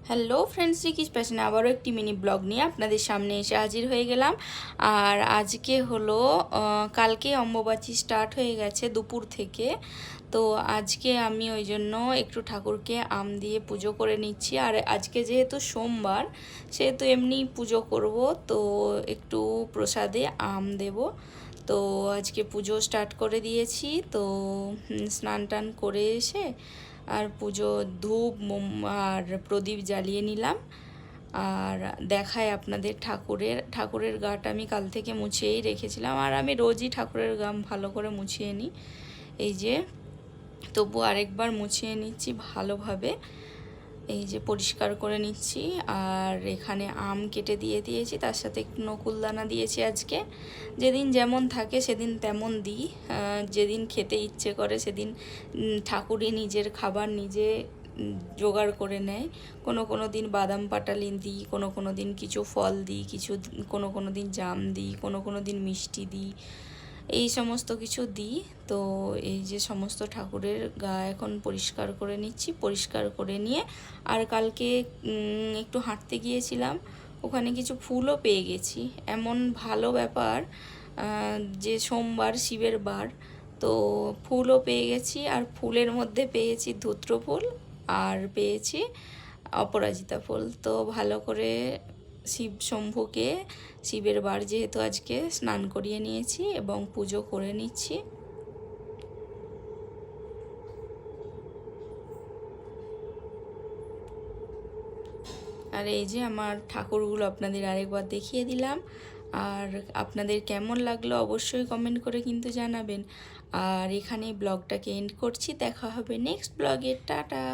Hello friends, রিকিস প্যাশনে আবারও একটি mini blog নিয়ে আপনাদের সামনে এসে হাজির হয়ে গেলাম। আর আজকে হলো কালকে অম্বুবাচী স্টার্ট হয়ে গেছে দুপুর থেকে। তো আজকে আমি ওই জন্য একটু ঠাকুরকে আম দিয়ে পুজো করে নিচ্ছি। আর আজকে যেহেতু সোমবার, সেহেতু এমনি পুজো করব, তো একটু প্রসাদে আম দেব। তো আজকে পুজো স্টার্ট করে দিয়েছি। তো স্নান টান করে এসে আর পুজো ধূপ আর প্রদীপ জ্বালিয়ে নিলাম। আর দেখায় আপনাদের ঠাকুরের গাটা আমি কাল থেকে মুছিয়েই রেখেছিলাম। আর আমি রোজই ঠাকুরের গাম ভালো করে মুছিয়ে নিই। এই যে তবু আরেকবার মুছিয়ে নিচ্ছি ভালোভাবে, এই যে পরিষ্কার করে নিচ্ছি। আর এখানে আম কেটে দিয়েছি, তার সাথে একটু নকুলদানা দিয়েছি। আজকে যেদিন যেমন থাকে সেদিন তেমন দিই, যেদিন খেতে ইচ্ছে করে সেদিন ঠাকুরই নিজের খাবার নিজে জোগাড় করে নেয়। কোনো দিন বাদাম পাটালি দিই, কোনো দিন কিছু ফল দিই, কোনো দিন জাম দিই, কোনো দিন মিষ্টি দিই, এই সমস্ত কিছু দিই। তো এই যে সমস্ত ঠাকুরের গা এখন পরিষ্কার করে নিচ্ছি। পরিষ্কার করে নিয়ে আর কালকে একটু হাঁটতে গিয়েছিলাম, ওখানে কিছু ফুলও পেয়ে গেছি। এমন ভালো ব্যাপার যে সোমবার শিবের বার, তো ফুলও পেয়ে গেছি। আর ফুলের মধ্যে পেয়েছি ধূত্র ফুল আর পেয়েছি অপরাজিতা ফুল। তো ভালো করে শম্ভুকে, শিবের বার যেহেতু আজকে, স্নান করিয়ে নিয়েছি এবং পুজো করে নিচ্ছি। আর এই যে আমার ঠাকুরগুলো আপনাদের আরেকবার দেখিয়ে দিলাম। আর আপনাদের কেমন লাগলো অবশ্যই কমেন্ট করে কিন্তু জানাবেন। আর এখানেই ব্লগটাকে এন্ড করছি। দেখা হবে নেক্সট ব্লগে। টাটা।